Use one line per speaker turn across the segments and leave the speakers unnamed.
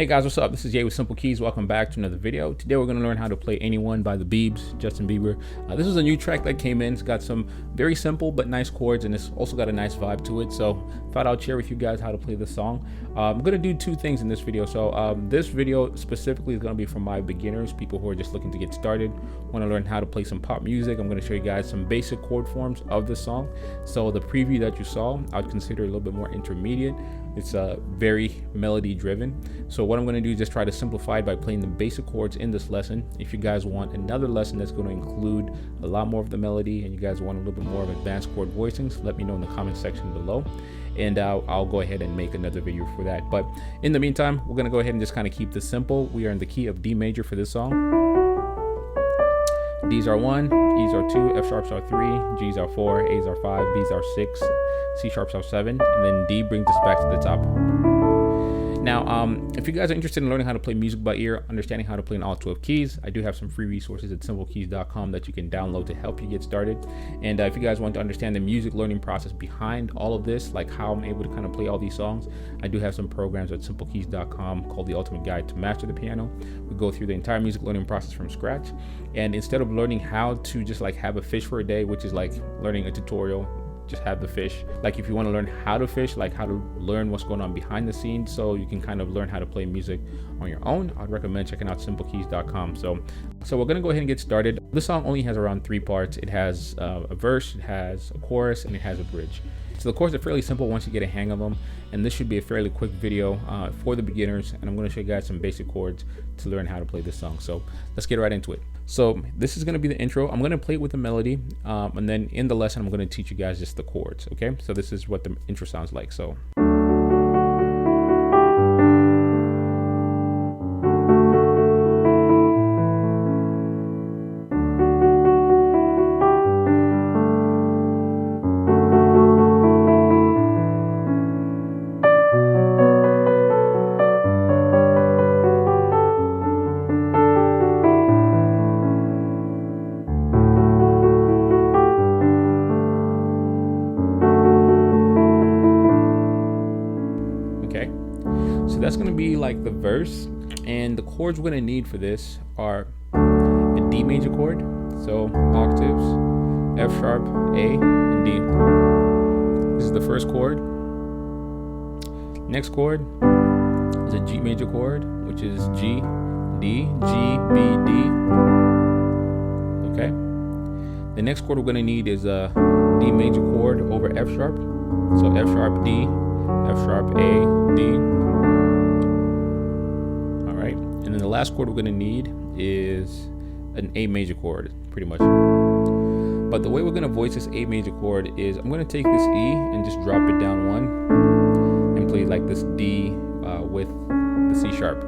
Hey guys, what's up? This is Jay with Simplekeyz. Welcome back to another video. Today we're going to learn how to play Anyone by the Biebs, Justin Bieber. This is a new track that came in. It's got some very simple but nice chords, and it's also got a nice vibe to it. So thought I'd share with you guys how to play this song. I'm going to do two things in this video. So this video specifically is going to be for my beginners, people who are just looking to get started, want to learn how to play some pop music. I'm going to show you guys some basic chord forms of this song. So the preview that you saw, I'd consider a little bit more intermediate. It's very melody driven. So what I'm going to do is just try to simplify it by playing the basic chords in this lesson. If you guys want another lesson that's going to include a lot more of the melody and you guys want a little bit more of advanced chord voicings, let me know in the comment section below, and I'll go ahead and make another video for that. But in the meantime, we're going to go ahead and just kind of keep this simple. We are in the key of D major for this song. D's are 1, E's are 2, F sharps are 3, G's are 4, A's are 5, B's are 6, C sharps are 7, and then D brings us back to the top. Now, if you guys are interested in learning how to play music by ear, understanding how to play in all 12 keys, I do have some free resources at Simplekeyz.com that you can download to help you get started. And if you guys want to understand the music learning process behind all of this, like how I'm able to kind of play all these songs, I do have some programs at Simplekeyz.com called The Ultimate Guide to Master the Piano. We go through the entire music learning process from scratch. And instead of learning how to just like have a fish for a day, which is like learning a tutorial, just have the fish. Like if you want to learn how to fish, like how to learn what's going on behind the scenes so you can kind of learn how to play music on your own, I'd recommend checking out Simplekeyz.com. So we're going to go ahead and get started. This song only has around 3 parts. It has a verse, it has a chorus, and it has a bridge. So the chords are fairly simple once you get a hang of them, and this should be a fairly quick video for the beginners, and I'm going to show you guys some basic chords to learn how to play this song. So let's get right into it. So this is going to be the intro. I'm going to play it with the melody, and then in the lesson I'm going to teach you guys just the chords. Okay, so this is what the intro sounds like. So that's going to be like the verse, and the chords we're going to need for this are a D major chord, so octaves, F sharp, A, and D. This is the first chord. Next chord is a G major chord, which is G, D, G, B, D. Okay. The next chord we're going to need is a D major chord over F sharp, so F sharp, D, F sharp, A, D. And then the last chord we're going to need is an A major chord, pretty much. But the way we're going to voice this A major chord is I'm going to take this E and just drop it down 1 and play like this D with the C sharp.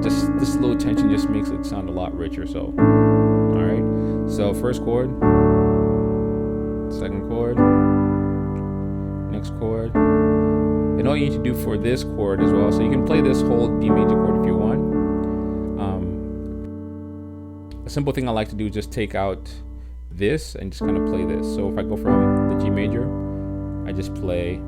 Just this little tension just makes it sound a lot richer. So, all right. So first chord, second chord, next chord. And all you need to do for this chord as well, so you can play this whole D major chord if you want. A simple thing I like to do is just take out this and just kind of play this. So if I go from the G major, I just play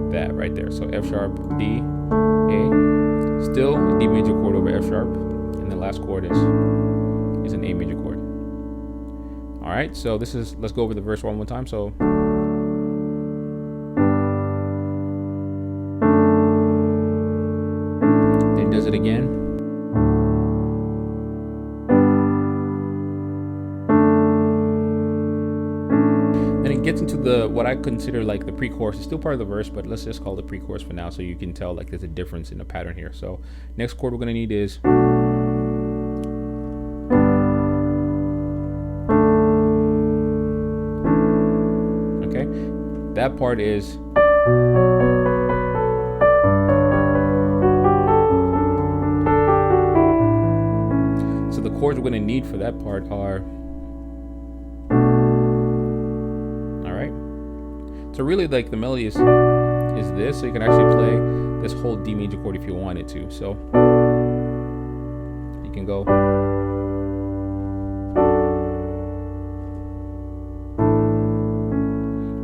that right there. So F sharp, D, A, still a D major chord over F sharp, and the last chord is an A major chord. All right, so let's go over the verse one more time. So then does it again. Gets into the what I consider like the pre-chorus. It's still part of the verse, but let's just call it pre-chorus for now, so you can tell like there's a difference in the pattern here. So next chord we're going to need is okay. That part is so the chords we're going to need for that part are. So really, like the melody is this, so you can actually play this whole D major chord if you wanted to. So you can go.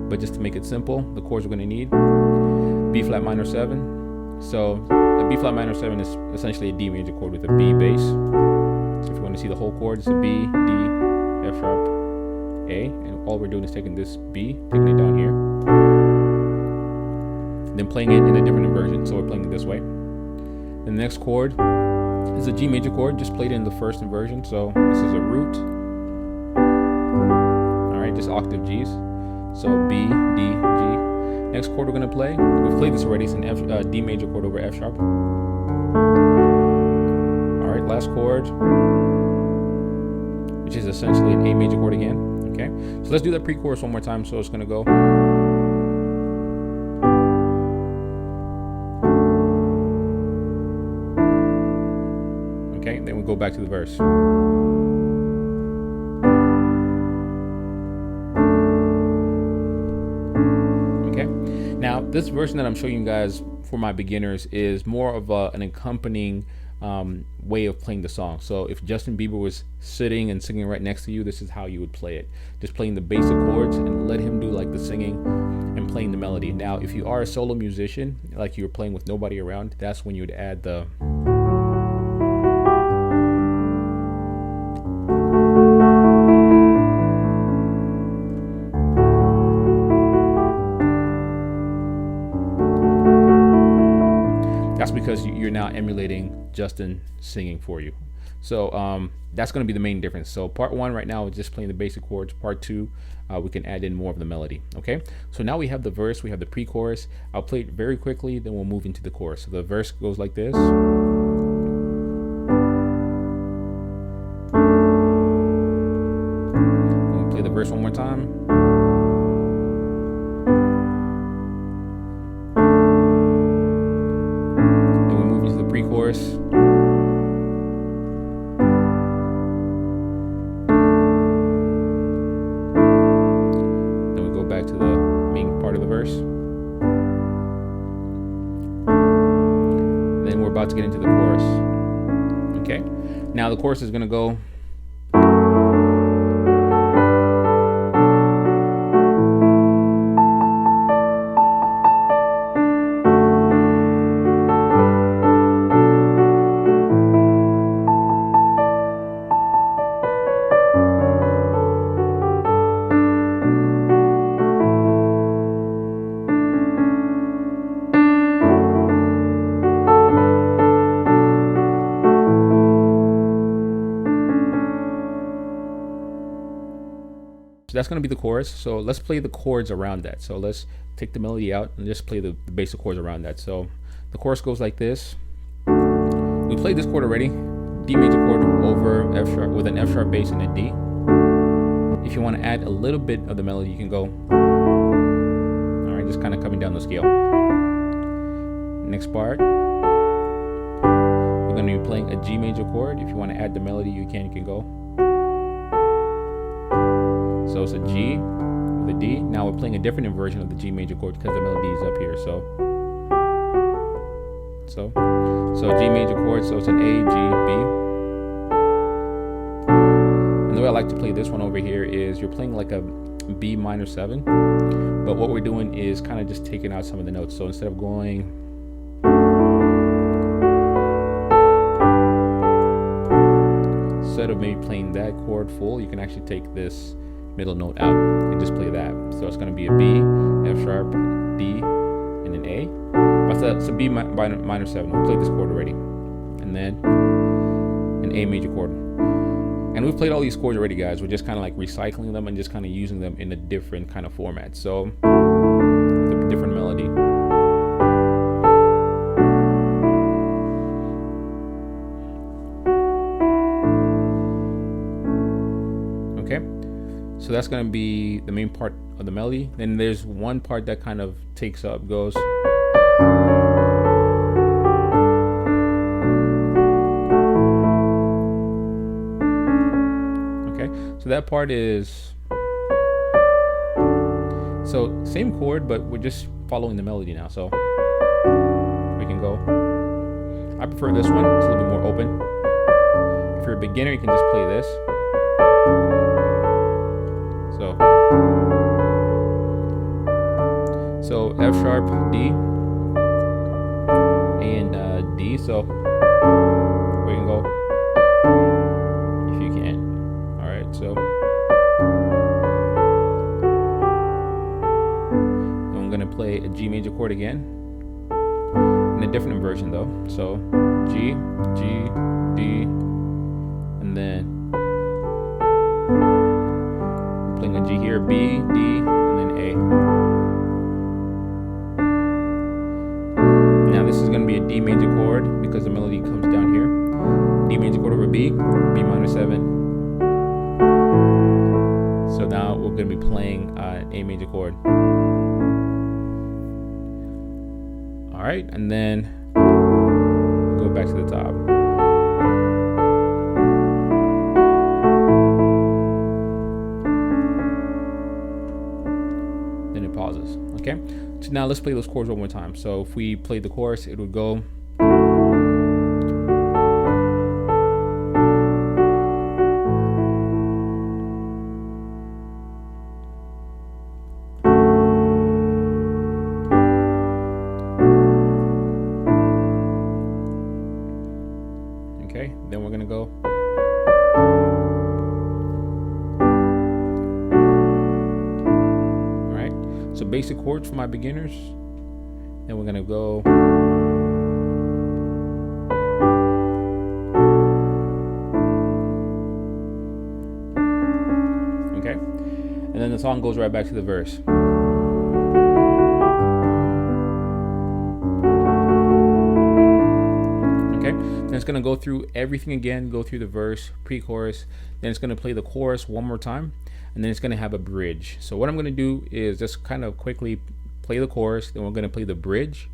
But just to make it simple, the chords we're going to need: B flat minor 7. So the B flat minor 7 is essentially a D major chord with a B bass. So if you want to see the whole chord, it's a B, D, F sharp, A, and all we're doing is taking this B, taking it down here, then playing it in a different inversion. So we're playing it this way. The next chord is a G major chord, just played in the first inversion. So this is a root. All right, just octave Gs. So B, D, G. Next chord we're gonna play, we've played this already, it's an D major chord over F sharp. All right, last chord, which is essentially an A major chord again. Okay, so let's do that pre-chorus one more time. So it's gonna go. Okay, then we go back to the verse. Okay, now this version that I'm showing you guys for my beginners is more of an accompanying way of playing the song. So if Justin Bieber was sitting and singing right next to you, this is how you would play it. Just playing the basic chords and let him do like the singing and playing the melody. Now, if you are a solo musician, like you were playing with nobody around, that's when you would add the that's because you're now emulating Justin singing for you. So that's going to be the main difference. So part one right now is just playing the basic chords. Part two, we can add in more of the melody. Okay, so now we have the verse, we have the pre-chorus. I'll play it very quickly, then we'll move into the chorus. So the verse goes like this. We'll play the verse one more time. Pre-chorus. Then we go back to the main part of the verse. Then we're about to get into the chorus. Okay, now the chorus is going to go. So that's going to be the chorus. So let's play the chords around that. So let's take the melody out and just play the basic chords around that. So the chorus goes like this. We played this chord already. D major chord over F sharp with an F sharp bass and a D. If you want to add a little bit of the melody, you can go. All right, just kind of coming down the scale. Next part, we're going to be playing a G major chord. If you want to add the melody, you can go. So it's a G with a D. Now we're playing a different inversion of the G major chord because the melody is up here. So G major chord. So it's an A, G, B. And the way I like to play this one over here is you're playing like a B minor 7, but what we're doing is kind of just taking out some of the notes. So instead of going maybe playing that chord full, you can actually take this middle note out and just play that. So it's going to be a B, F sharp, D, and an A. But it's a B minor 7. We played this chord already. And then an A major chord. And we've played all these chords already, guys. We're just kind of like recycling them and just kind of using them in a different kind of format. So with a different melody. Okay, so that's going to be the main part of the melody. Then there's one part that kind of takes up, goes. Okay, so that part is, so same chord, but we're just following the melody now. So we can go. I prefer this one, it's a little bit more open. If you're a beginner, you can just play this. So F sharp, D, and D, E, so we can go if you can. All right, so I'm gonna play a G major chord again in a different inversion though. So G, G, D, and then I'm playing a G here, B, D, and then A. Now this is gonna be a D major chord because the melody comes down here. D major chord over B, B minor 7. So now we're gonna be playing an A major chord. All right, and then go back to the top. Then it pauses, okay? So now let's play those chords one more time. So if we played the chorus, it would go. Okay, then we're gonna go. All right, so basic chords for my beginners. Then we're gonna go. Okay, and then the song goes right back to the verse. Then it's gonna go through everything again, go through the verse, pre-chorus, then it's gonna play the chorus one more time, and then it's gonna have a bridge. So what I'm gonna do is just kind of quickly play the chorus, then we're gonna play the bridge,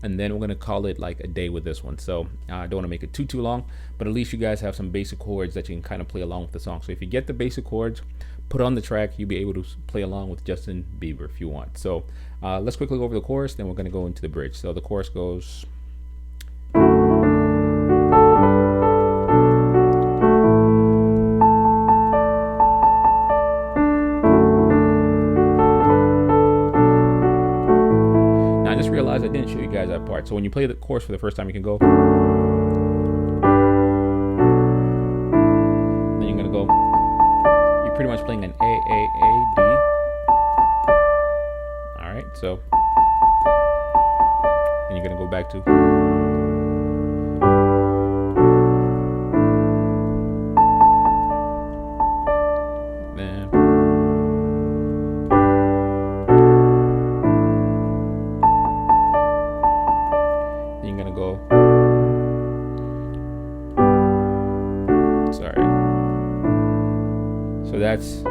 and then we're gonna call it like a day with this one. So I don't wanna make it too long, but at least you guys have some basic chords that you can kind of play along with the song. So if you get the basic chords, put on the track, you'll be able to play along with Justin Bieber if you want. So let's quickly go over the chorus, then we're gonna go into the bridge. So the chorus goes. Realize I didn't show you guys that part. So when you play the chorus for the first time, you can go. Then you're gonna go. You're pretty much playing an A, D. All right, so then you're gonna go back to. Then. You're gonna go. Sorry. So that's.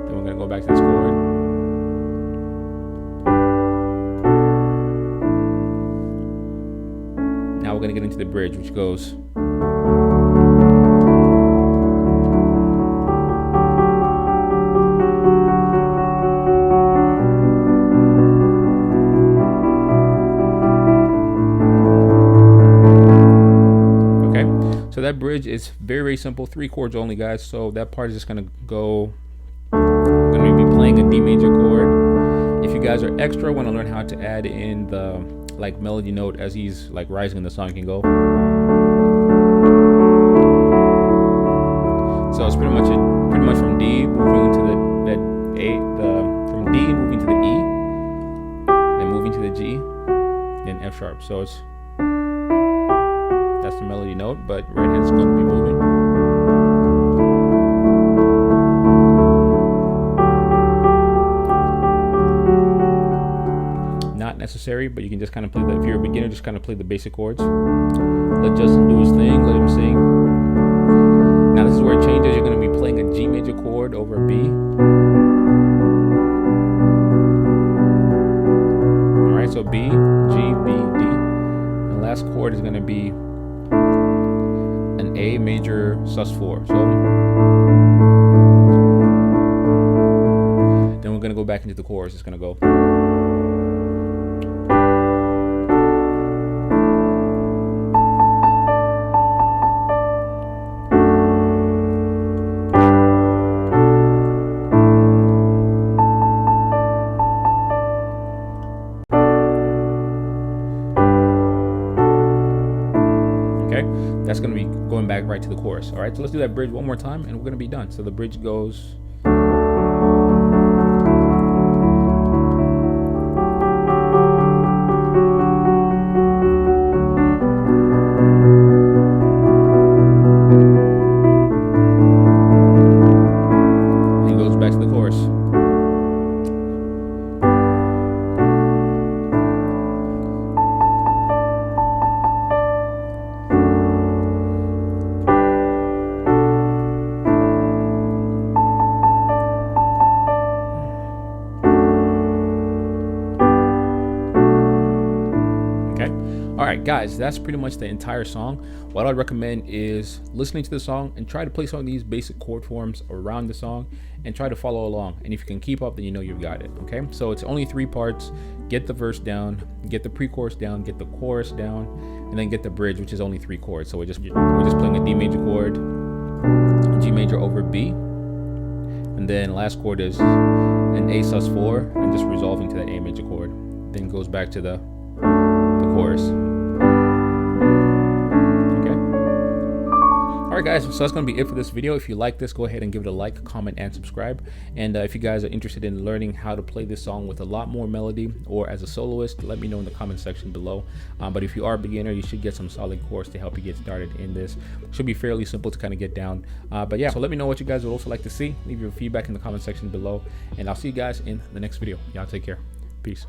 Then we're gonna go back to this chord. Now we're gonna get into the bridge, which goes. So that bridge is very, very simple, 3 chords only, guys. So that part is just gonna go. I'm gonna be playing a D major chord. If you guys are extra, want to learn how to add in the like melody note as he's like rising in the song, you can go. So it's pretty much from D moving to from D moving to the E, then moving to the G, then F sharp. So it's. That's the melody note, but right hand's going to be moving. Not necessary, but you can just kind of play if you're a beginner, just kind of play the basic chords. Let Justin do his thing, let him sing. Now this is where it changes. You're going to be playing a G major chord over a B. All right, so B, G, B, D. The last chord is going to be an A major sus4. So then we're gonna go back into the chorus. It's gonna go. chorus. All right, so let's do that bridge one more time and we're gonna be done. So the bridge goes. Alright guys, that's pretty much the entire song. What I'd recommend is listening to the song and try to play some of these basic chord forms around the song and try to follow along. And if you can keep up, then you know you've got it. Okay, so it's only 3 parts. Get the verse down, get the pre-chorus down, get the chorus down, and then get the bridge, which is only 3 chords. So we're just playing a D major chord, G major over B, and then last chord is an A sus4 and just resolving to that A major chord. Then goes back to the chorus. Alright guys, so that's going to be it for this video. If you like this, go ahead and give it a like, comment, and subscribe. And if you guys are interested in learning how to play this song with a lot more melody or as a soloist, let me know in the comment section below. But if you are a beginner, you should get some solid course to help you get started in this. Should be fairly simple to kind of get down. But yeah, so let me know what you guys would also like to see. Leave your feedback in the comment section below. And I'll see you guys in the next video. Y'all take care. Peace.